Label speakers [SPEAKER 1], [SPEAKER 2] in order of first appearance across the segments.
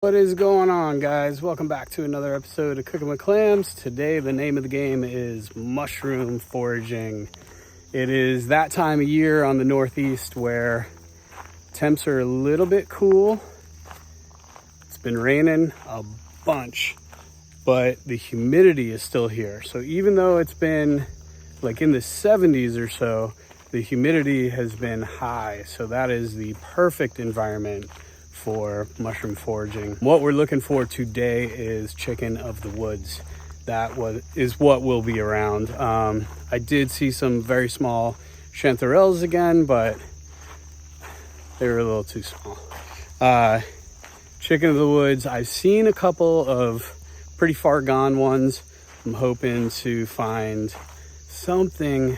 [SPEAKER 1] What is going on, guys? Welcome back to another episode of Cooking with Clams. Today the name of the game is mushroom foraging. It is that time of year on the northeast where temps are a little bit cool. It's been raining a bunch, but the humidity is still here. So even though it's been like in the 70s or so, the humidity has been high. So that is the perfect environment for mushroom foraging. What we're looking for today is chicken of the woods. Is what will be around. I did see some very small chanterelles again, but they were a little too small. Chicken of the woods, I've seen a couple of pretty far gone ones. I'm hoping to find something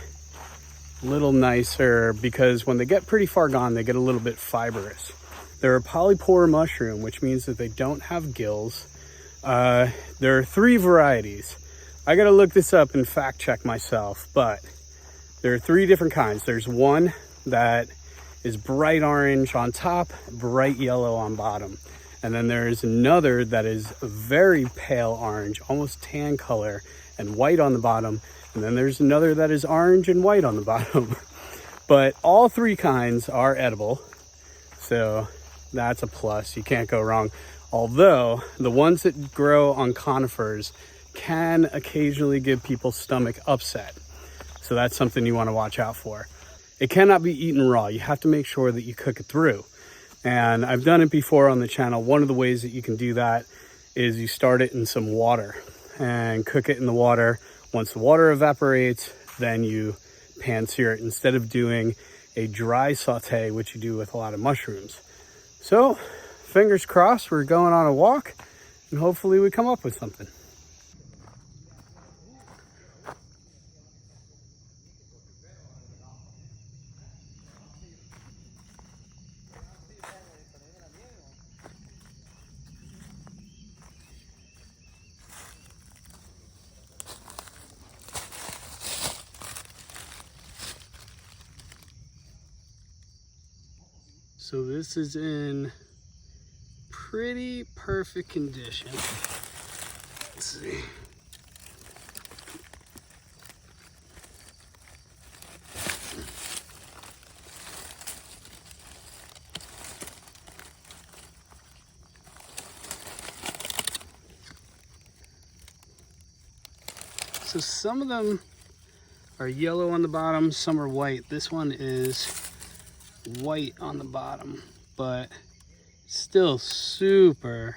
[SPEAKER 1] a little nicer because when they get pretty far gone, they get a little bit fibrous. They're a polypore mushroom, which means that they don't have gills. There are 3 varieties. I gotta look this up and fact check myself, but there are 3 different kinds. There's one that is bright orange on top, bright yellow on bottom. And then there's another that is very pale orange, almost tan color, and white on the bottom. And then there's another that is orange and white on the bottom. But all 3 kinds are edible. So that's a plus. You can't go wrong. Although the ones that grow on conifers can occasionally give people stomach upset. So that's something you want to watch out for. It cannot be eaten raw. You have to make sure that you cook it through. And I've done it before on the channel. One of the ways that you can do that is you start it in some water and cook it in the water. Once the water evaporates, then you pan sear it instead of doing a dry saute, which you do with a lot of mushrooms. So, fingers crossed, we're going on a walk and hopefully we come up with something. So this is in pretty perfect condition. Let's see. So some of them are yellow on the bottom, some are white. This one is white on the bottom, but still super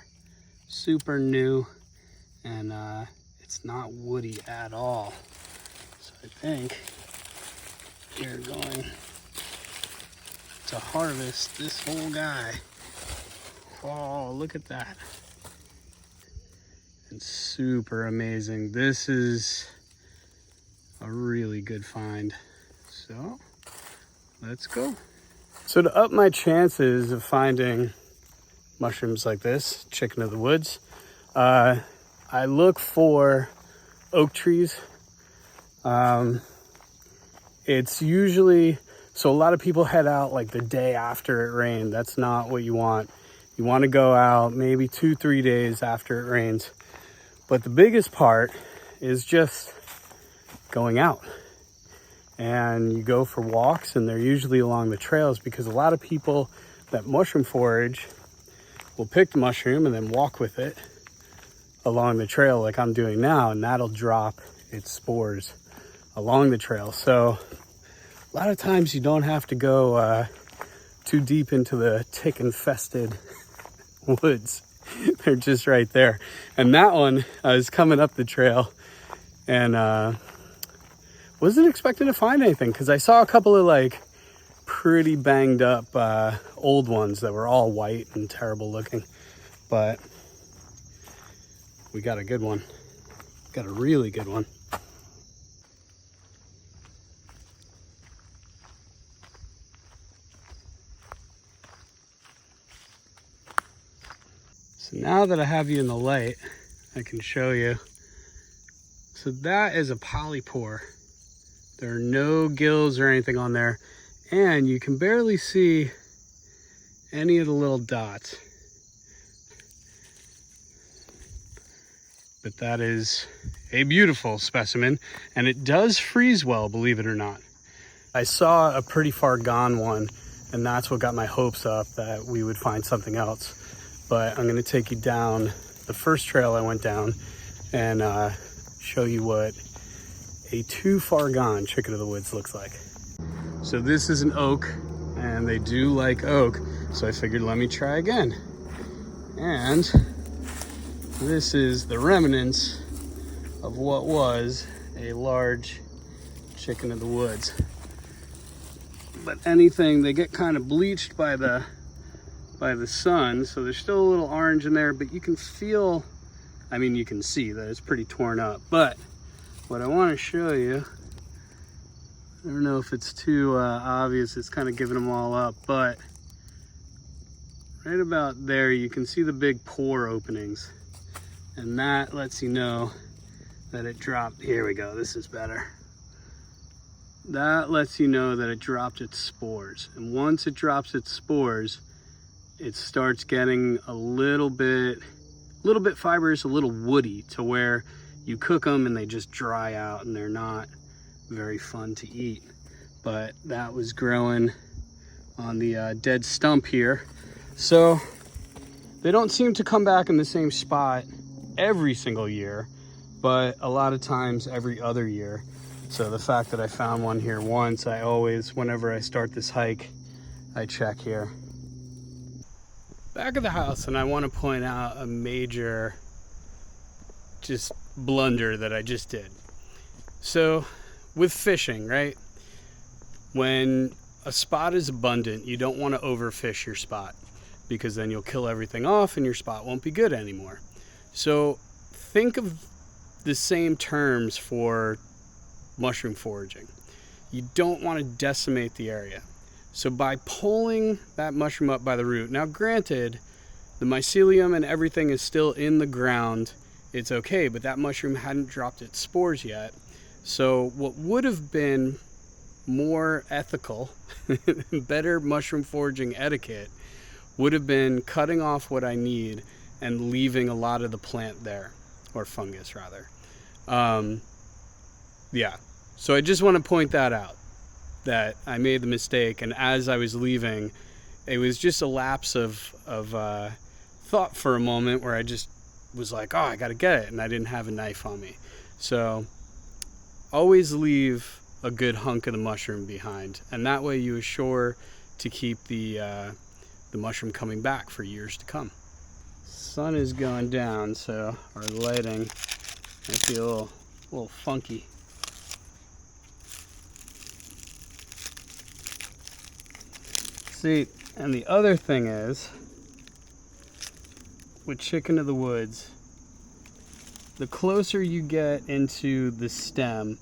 [SPEAKER 1] new, and it's not woody at all. So I think we're going to harvest this whole guy. Oh, look at that. It's super amazing. This is a really good find. So let's go. So to up my chances of finding mushrooms like this, chicken of the woods, I look for oak trees. It's usually, so a lot of people head out like the day after it rained. That's not what you want. You want to go out maybe 2-3 days after it rains. But the biggest part is just going out. And you go for walks, and they're usually along the trails because a lot of people that mushroom forage will pick the mushroom and then walk with it along the trail like I'm doing now, and that'll drop its spores along the trail. So a lot of times you don't have to go too deep into the tick infested woods. They're just right there. And that one, I was coming up the trail and wasn't expecting to find anything because I saw a couple of like pretty banged up old ones that were all white and terrible looking, but we got a good one. Got a really good one. So now that I have you in the light, I can show you. So that is a polypore. There are no gills or anything on there, and you can barely see any of the little dots. but that is a beautiful specimen, and it does freeze well, believe it or not. I saw a pretty far gone one, and that's what got my hopes up that we would find something else. But I'm gonna take you down the first trail I went down and show you what a too far gone chicken of the woods looks like. So this is an oak, and they do like oak, so I figured let me try again. And this is the remnants of what was a large chicken of the woods. But anything, they get kind of bleached by the sun, so there's still a little orange in there, but you can feel, I mean, you can see that it's pretty torn up. But what I want to show you, I don't know if it's too obvious, it's kind of giving them all up, but right about there you can see the big pore openings, and that lets you know that it dropped. Here we go, this is better. That lets you know that it dropped its spores, and once it drops its spores, it starts getting a little bit fibrous, a little woody, to where you cook them and they just dry out and they're not very fun to eat. But that was growing on the dead stump here. So they don't seem to come back in the same spot every single year, but a lot of times every other year. So the fact that I found one here once, I always, whenever I start this hike, I check here. Back of the house, and I want to point out a major just blunder that I just did. So with fishing, right? When a spot is abundant, you don't want to overfish your spot, because then you'll kill everything off and your spot won't be good anymore. So think of the same terms for mushroom foraging. You don't want to decimate the area. So by pulling that mushroom up by the root, now granted, the mycelium and everything is still in the ground, it's okay, but that mushroom hadn't dropped its spores yet. So what would have been more ethical, better mushroom foraging etiquette, would have been cutting off what I need and leaving a lot of the plant there, or fungus rather. Yeah, so I just want to point that out, that I made the mistake, and as I was leaving, it was just a lapse of thought for a moment where I just was like, oh, I gotta get it, and I didn't have a knife on me. So always leave a good hunk of the mushroom behind, and that way you assure to keep the mushroom coming back for years to come. Sun is going down, so our lighting might be a little funky. See, and the other thing is, with chicken of the woods, the closer you get into the stem,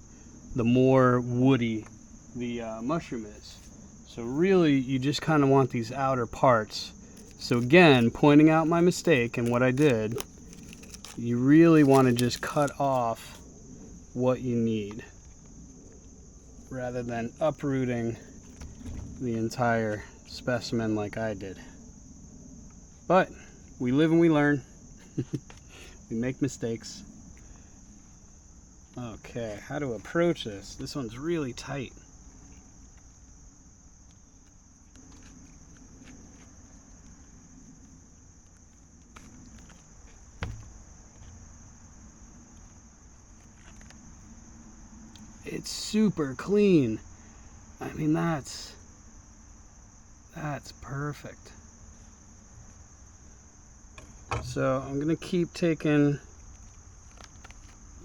[SPEAKER 1] the more woody the mushroom is. So really, you just kind of want these outer parts. So again, pointing out my mistake and what I did, you really want to just cut off what you need, rather than uprooting the entire specimen like I did. But we live and we learn. We make mistakes. Okay, how to approach this? This one's really tight. It's super clean. I mean, that's perfect. So I'm gonna keep taking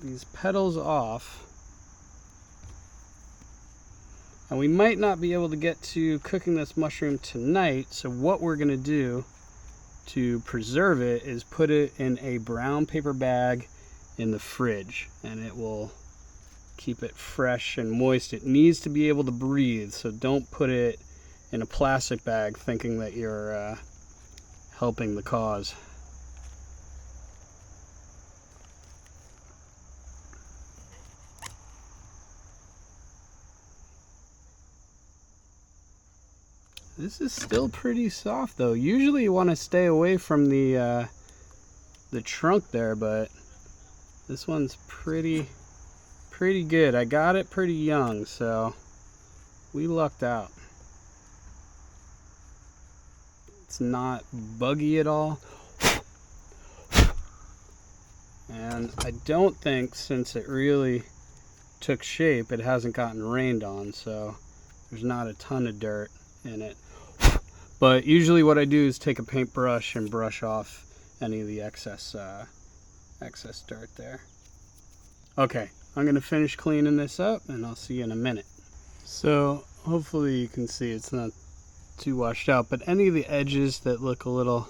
[SPEAKER 1] these petals off, and we might not be able to get to cooking this mushroom tonight, so what we're gonna do to preserve it is put it in a brown paper bag in the fridge, and it will keep it fresh and moist. It needs to be able to breathe, so don't put it in a plastic bag thinking that you're helping the cause. This is still pretty soft though. Usually you want to stay away from the trunk there, but This one's pretty good. I got it pretty young, so we lucked out. It's not buggy at all. And I don't think, since it really took shape, it hasn't gotten rained on, so there's not a ton of dirt in it. But usually what I do is take a paintbrush and brush off any of the excess dirt there. Okay, I'm gonna finish cleaning this up and I'll see you in a minute. So hopefully you can see it's not too washed out, but any of the edges that look a little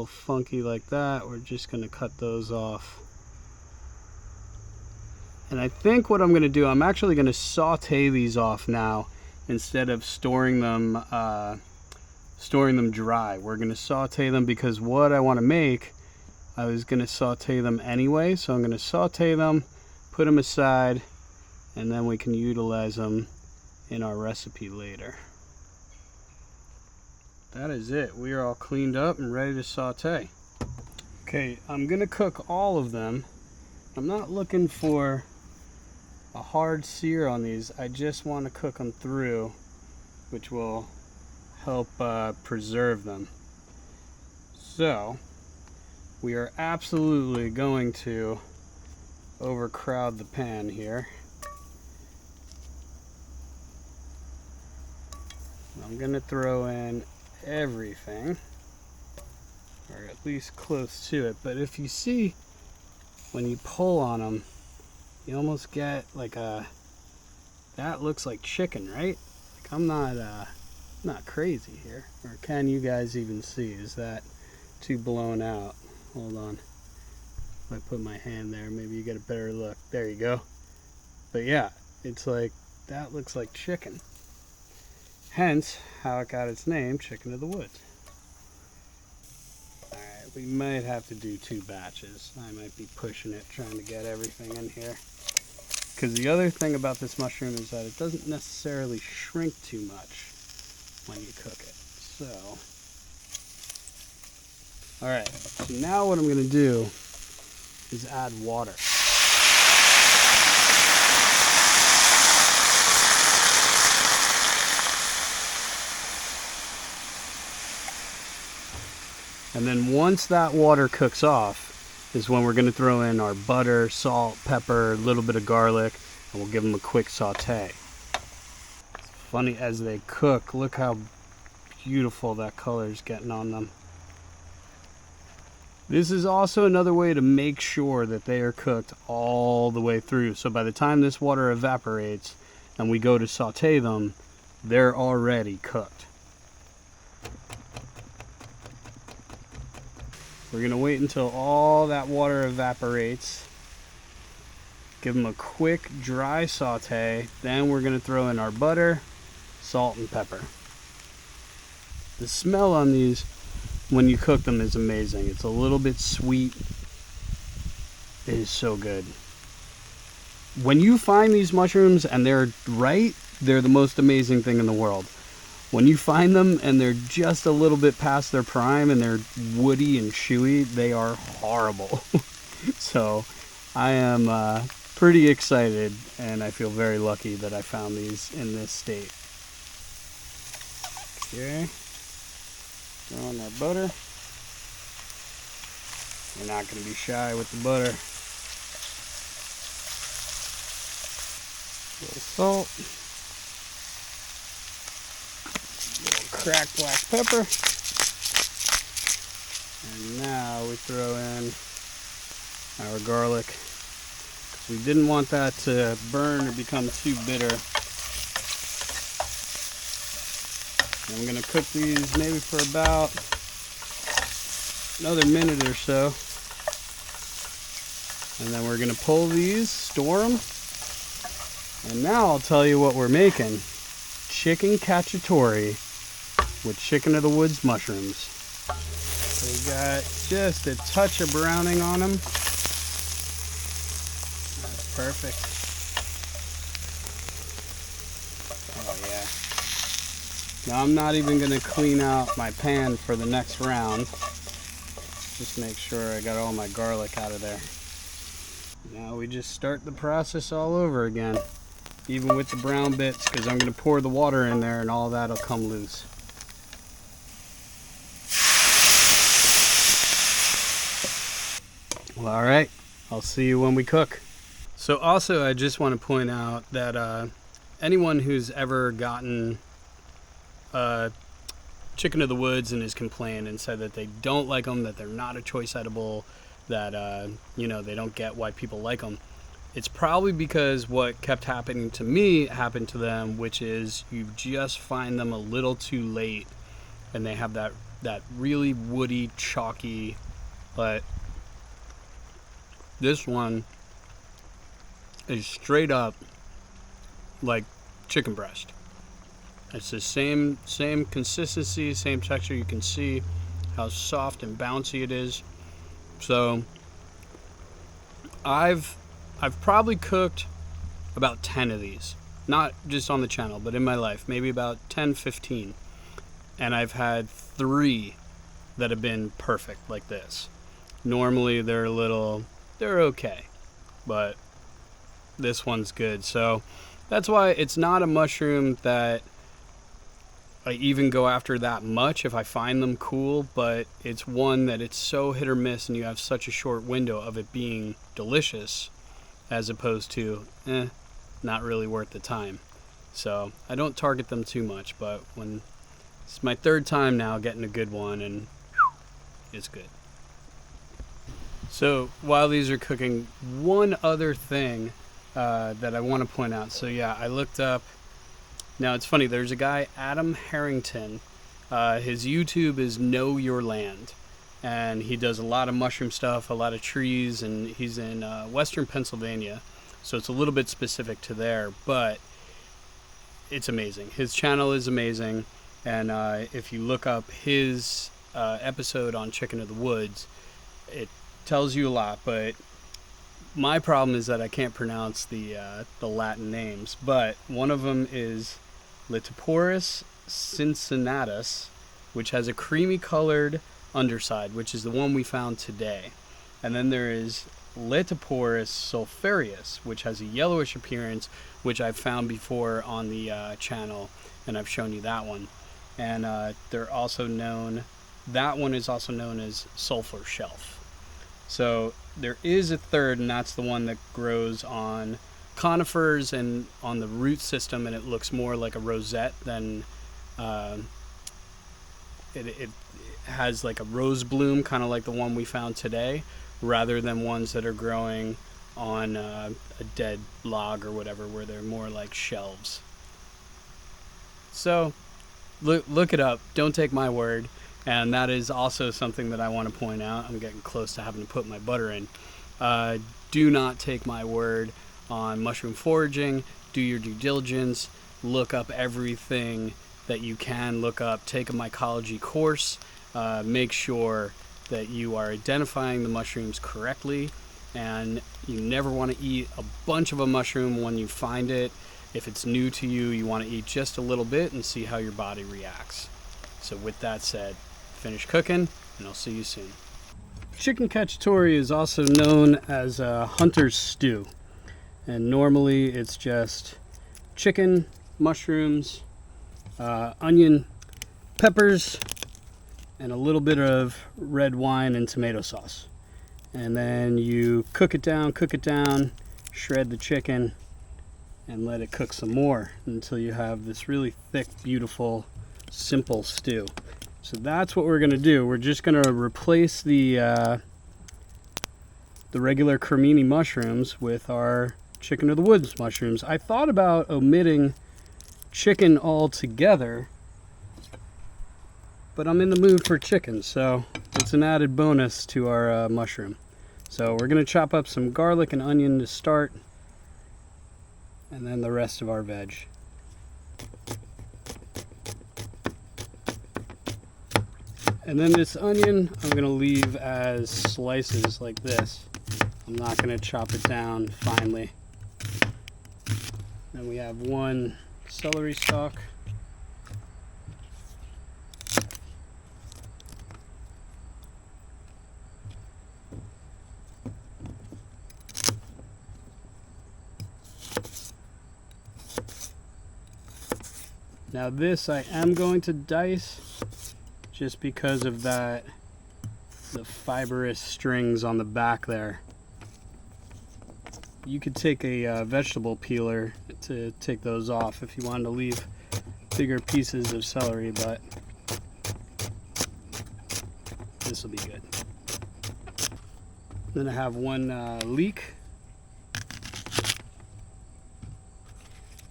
[SPEAKER 1] funky like that, we're just gonna cut those off. And I think what I'm gonna do, I'm actually gonna saute these off now instead of storing them dry. We're gonna saute them because what I want to make, I was gonna saute them anyway, so I'm gonna saute them, put them aside, and then we can utilize them in our recipe later. That is it. We are all cleaned up and ready to saute. Okay, I'm gonna cook all of them. I'm not looking for a hard sear on these. I just want to cook them through, which will help preserve them. So we are absolutely going to overcrowd the pan here. I'm gonna throw in everything, or at least close to it. But if you see, when you pull on them, you almost get like that looks like chicken, right? Like I'm not crazy here. Or can you guys even see? Is that too blown out? Hold on. If I put my hand there, maybe you get a better look. There you go. But yeah, it's like, that looks like chicken. Hence, how it got its name, Chicken of the Woods. Alright, we might have to do 2 batches. I might be pushing it, trying to get everything in here. Because the other thing about this mushroom is that it doesn't necessarily shrink too much when you cook it. So, alright, so now what I'm going to do is add water. And then once that water cooks off is when we're going to throw in our butter, salt, pepper, a little bit of garlic, and we'll give them a quick saute. It's funny, as they cook, look how beautiful that color is getting on them. This is also another way to make sure that they are cooked all the way through. So by the time this water evaporates and we go to saute them, they're already cooked. We're going to wait until all that water evaporates. Give them a quick dry saute. Then we're going to throw in our butter, salt, and pepper. The smell on these when you cook them is amazing. It's a little bit sweet. It is so good. When you find these mushrooms and they're right, they're the most amazing thing in the world. When you find them and they're just a little bit past their prime and they're woody and chewy, they are horrible. So I am pretty excited, and I feel very lucky that I found these in this state. Okay, throw in our butter. We're not going to be shy with the butter. A little salt. Cracked black pepper, and now we throw in our garlic. We didn't want that to burn or become too bitter. And I'm going to cook these maybe for about another minute or so, and then we're going to pull these, store them, and now I'll tell you what we're making. Chicken cacciatore with Chicken of the Woods mushrooms. So we got just a touch of browning on them. That's perfect. Oh yeah. Now I'm not even going to clean out my pan for the next round. Just make sure I got all my garlic out of there. Now we just start the process all over again, even with the brown bits, because I'm going to pour the water in there and all that'll come loose. Well, all right, I'll see you when we cook. So also, I just want to point out that anyone who's ever gotten chicken of the woods and has complained and said that they don't like them, that they're not a choice edible, that you know, they don't get why people like them, it's probably because what kept happening to me happened to them, which is you just find them a little too late and they have that really woody, chalky, but this one is straight up like chicken breast. It's the same consistency, same texture. You can see how soft and bouncy it is. So I've probably cooked about 10 of these, not just on the channel, but in my life, maybe about 10, 15. And I've had 3 that have been perfect like this. Normally they're okay, but this one's good. So that's why it's not a mushroom that I even go after that much if I find them cool, but it's one that it's so hit or miss and you have such a short window of it being delicious as opposed to not really worth the time. So I don't target them too much, but when it's my 3rd time now getting a good one, and it's good. So while these are cooking, one other thing that I want to point out. So yeah, I looked up. Now it's funny, there's a guy, Adam Harrington. His YouTube is Know Your Land. And he does a lot of mushroom stuff, a lot of trees, and he's in western Pennsylvania. So it's a little bit specific to there, but it's amazing. His channel is amazing. And if you look up his episode on Chicken of the Woods, it tells you a lot, but my problem is that I can't pronounce the Latin names, but one of them is Letoporus cincinnatus, which has a creamy colored underside, which is the one we found today. And then there is Letoporus sulphureus, which has a yellowish appearance, which I've found before on the channel, and I've shown you that one. And that one is also known as sulfur shelf. So there is a third, and that's the one that grows on conifers and on the root system, and it looks more like a rosette than it has like a rose bloom, kind of like the one we found today, rather than ones that are growing on a dead log or whatever, where they're more like shelves. So look it up, don't take my word. And that is also something that I want to point out. I'm getting close to having to put my butter in. Do not take my word on mushroom foraging. Do your due diligence. Look up everything that you can look up. Take a mycology course. Make sure that you are identifying the mushrooms correctly. And you never want to eat a bunch of a mushroom when you find it. If it's new to you, you want to eat just a little bit and see how your body reacts. So with that said, finish cooking, and I'll see you soon. Chicken cacciatore is also known as a hunter's stew. And normally it's just chicken, mushrooms, onion, peppers, and a little bit of red wine and tomato sauce. And then you cook it down, shred the chicken, and let it cook some more until you have this really thick, beautiful, simple stew. So that's what we're going to do. We're just going to replace the regular cremini mushrooms with our chicken of the woods mushrooms. I thought about omitting chicken altogether, but I'm in the mood for chicken, so it's an added bonus to our mushroom. So we're going to chop up some garlic and onion to start, and then the rest of our veg. And then this onion I'm going to leave as slices like this. I'm not going to chop it down finely. Then we have 1 celery stalk. Now this I am going to dice just because of the fibrous strings on the back there. You could take a vegetable peeler to take those off if you wanted to leave bigger pieces of celery, but this will be good. Then I have one leek.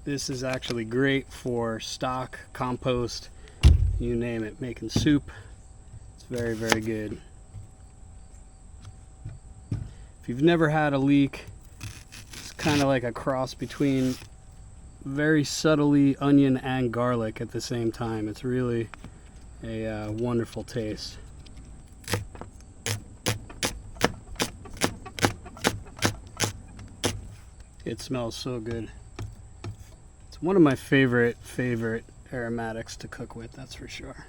[SPEAKER 1] This is actually great for stock, compost, you name it, making soup. It's very, very good. If you've never had a leek, it's kind of like a cross between very subtly onion and garlic at the same time. It's really a wonderful taste. It smells so good. It's one of my favorite aromatics to cook with, that's for sure.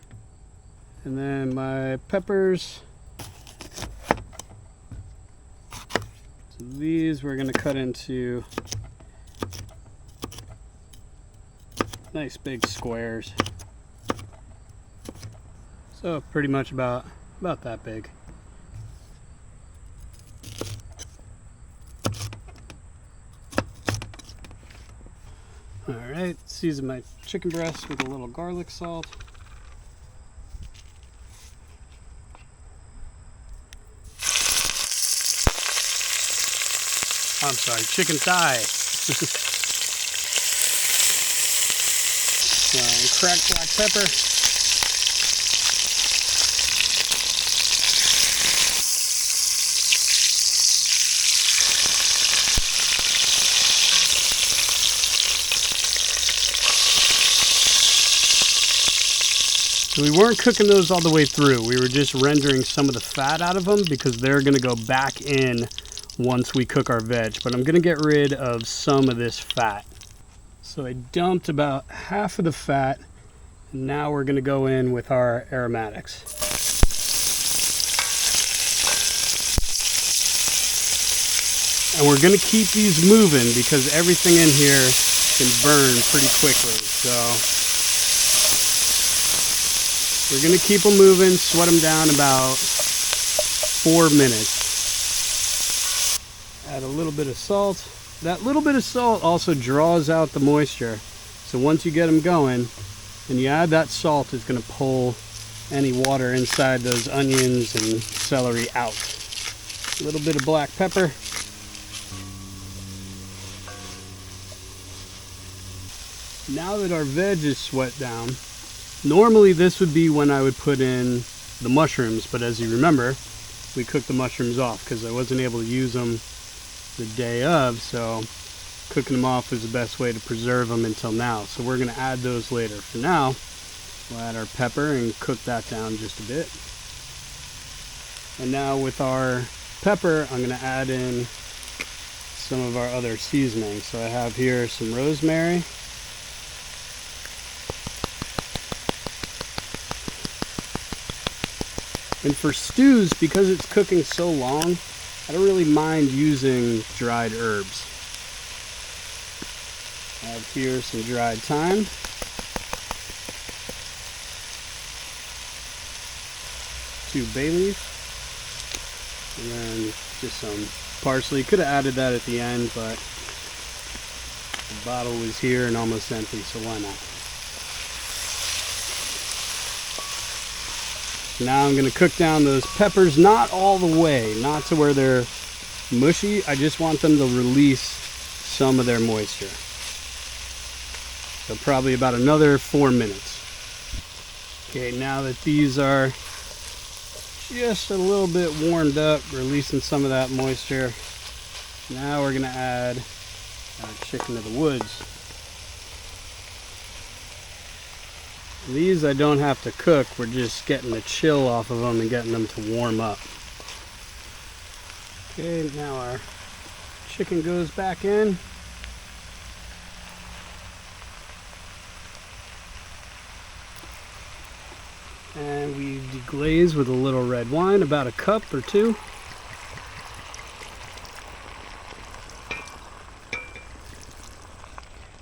[SPEAKER 1] And then my peppers. So these we're going to cut into nice big squares. So pretty much about that big. Alright, season my chicken breast with a little garlic salt. I'm sorry, chicken thigh. Cracked black pepper. So we weren't cooking those all the way through. We were just rendering some of the fat out of them because they're going to go back in once we cook our veg. But I'm going to get rid of some of this fat. So I dumped about half of the fat. Now we're going to go in with our aromatics. And we're going to keep these moving because everything in here can burn pretty quickly. So we're going to keep them moving, sweat them down about 4 minutes. Add a little bit of salt. That little bit of salt also draws out the moisture. So once you get them going, and you add that salt, it's going to pull any water inside those onions and celery out. A little bit of black pepper. Now that our veg is sweat down, normally this would be when I would put in the mushrooms, but as you remember, we cooked the mushrooms off because I wasn't able to use them the day of, so cooking them off is the best way to preserve them until now. So we're going to add those later. For now, we'll add our pepper and cook that down just a bit. And now with our pepper, I'm going to add in some of our other seasonings. So I have here some rosemary. And for stews, because it's cooking so long, I don't really mind using dried herbs. I have here some dried thyme. Two bay leaf. And then just some parsley. Could have added that at the end, but the bottle was here and almost empty, so why not? Now I'm going to cook down those peppers, not all the way, not to where they're mushy. I just want them to release some of their moisture. So probably about another 4 minutes. Okay, now that these are just a little bit warmed up, releasing some of that moisture, now we're going to add our chicken of the woods. These I don't have to cook, we're just getting the chill off of them and getting them to warm up. Okay, now our chicken goes back in. And we deglaze with a little red wine, about a cup or two.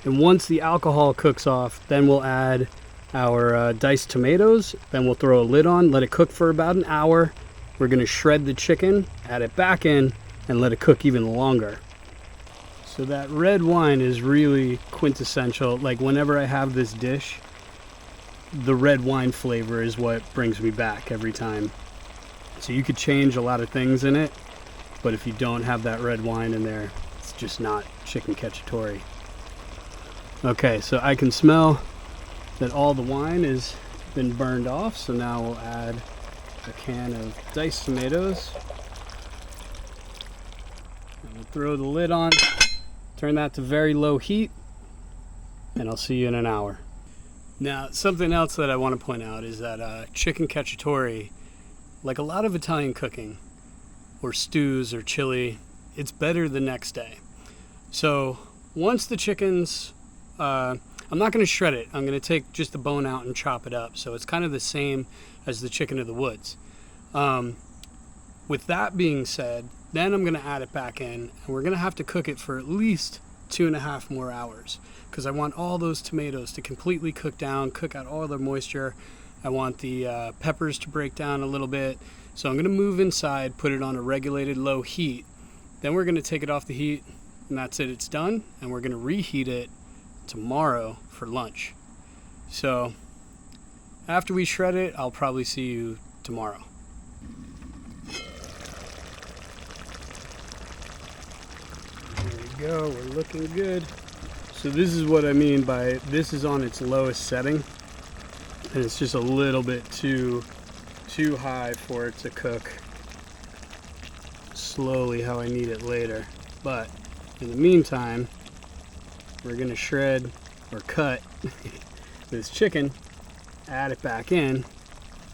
[SPEAKER 1] And once the alcohol cooks off, then we'll add our diced tomatoes. Then we'll throw a lid on, let it cook for about an hour. We're gonna shred the chicken, add it back in, and let it cook even longer. So that red wine is really quintessential. Like whenever I have this dish, the red wine flavor is what brings me back every time. So you could change a lot of things in it, but if you don't have that red wine in there, it's just not chicken cacciatore. Okay, so I can smell that all the wine has been burned off, so now we'll add a can of diced tomatoes. And we'll throw the lid on, turn that to very low heat, and I'll see you in an hour. Now, something else that I want to point out is that chicken cacciatore, like a lot of Italian cooking, or stews or chili, it's better the next day. So once the chicken's, I'm not going to shred it. I'm going to take just the bone out and chop it up. So it's kind of the same as the chicken of the woods. With that being said, then I'm going to add it back in, and we're going to have to cook it for at least 2.5 more hours, because I want all those tomatoes to completely cook down, cook out all their moisture. I want the peppers to break down a little bit. So I'm going to move inside, put it on a regulated low heat. Then we're going to take it off the heat, and that's it, it's done. And we're going to reheat it tomorrow for lunch. So after we shred it, I'll probably see you tomorrow. There we go, we're looking good. So this is what I mean by this is on its lowest setting, and it's just a little bit too high for it to cook slowly how I need it later. But in the meantime, we're gonna shred or cut this chicken, add it back in,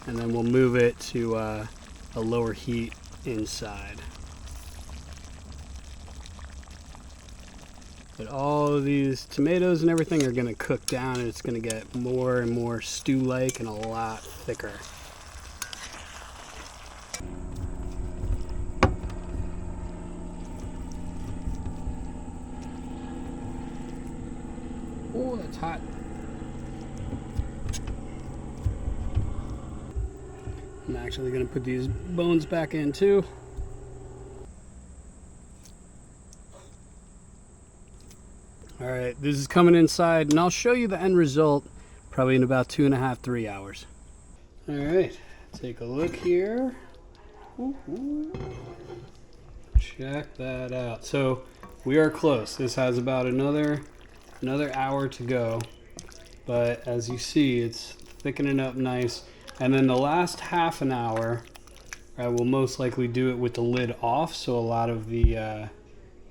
[SPEAKER 1] and then we'll move it to a lower heat inside. But all of these tomatoes and everything are gonna cook down, and it's gonna get more and more stew-like and a lot thicker. Oh, that's hot. I'm actually gonna put these bones back in too. All right, this is coming inside, and I'll show you the end result probably in about 2.5, 3 hours. All right, take a look here. Ooh. Check that out. So we are close. This has about another hour to go, but as you see, it's thickening up nice. And then the last half an hour, I will most likely do it with the lid off, so a lot of the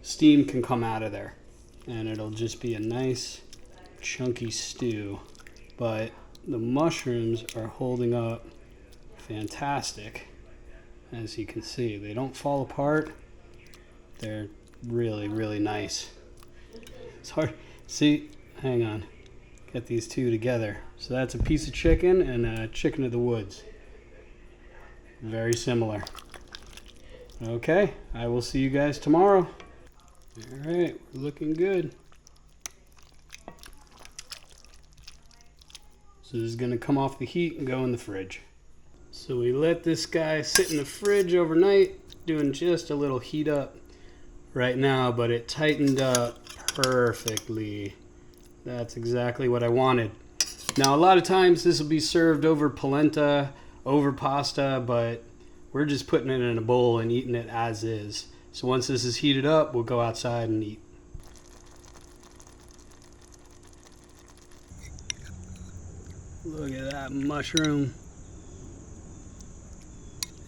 [SPEAKER 1] steam can come out of there, and it'll just be a nice chunky stew. But the mushrooms are holding up fantastic. As you can see, they don't fall apart. They're really, really nice. It's hard. See, hang on. Get these two together. So that's a piece of chicken and a chicken of the woods. Very similar. Okay, I will see you guys tomorrow. All right, we're looking good. So this is gonna come off the heat and go in the fridge. So we let this guy sit in the fridge overnight, doing just a little heat up right now, but it tightened up perfectly. That's exactly what I wanted. Now a lot of times this will be served over polenta, over pasta, but we're just putting it in a bowl and eating it as is. So once this is heated up, we'll go outside and eat. Look at that mushroom.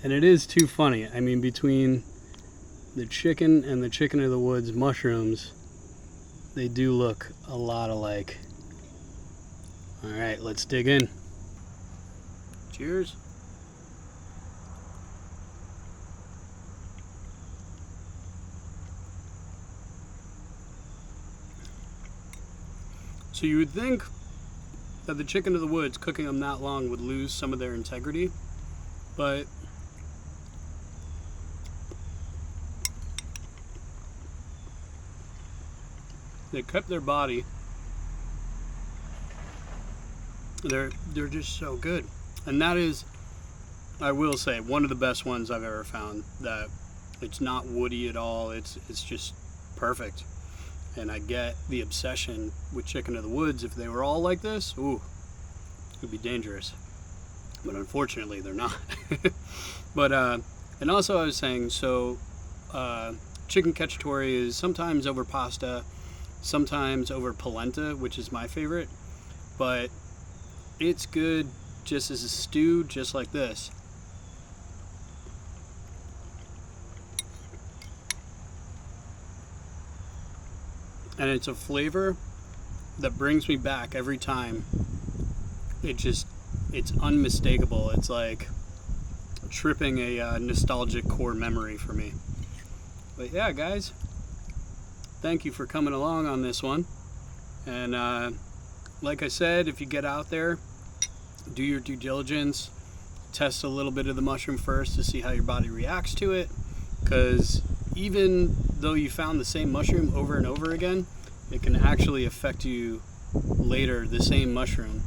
[SPEAKER 1] And it is too funny. I mean, between the chicken and the chicken of the woods mushrooms, they do look a lot alike. All right, let's dig in. Cheers. So you would think that the chicken of the woods, cooking them that long, would lose some of their integrity, but they kept their body They're just so good. And that is, I will say, one of the best ones I've ever found. That it's not woody at all. It's just perfect. And I get the obsession with chicken of the woods. If they were all like this, ooh, it would be dangerous. But unfortunately, they're not. But and also I was saying, so chicken cacciatore is sometimes over pasta, sometimes over polenta, which is my favorite. But it's good just as a stew, just like this. And it's a flavor that brings me back every time. It's unmistakable. It's like tripping a nostalgic core memory for me. But yeah, guys, thank you for coming along on this one. And like I said, if you get out there, do your due diligence, test a little bit of the mushroom first to see how your body reacts to it, because even though you found the same mushroom over and over again, it can actually affect you later, the same mushroom,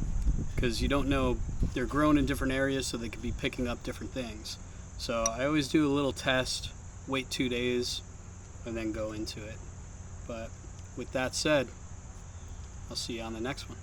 [SPEAKER 1] because you don't know, they're grown in different areas, so they could be picking up different things. So I always do a little test, wait 2 days, and then go into it. But with that said, I'll see you on the next one.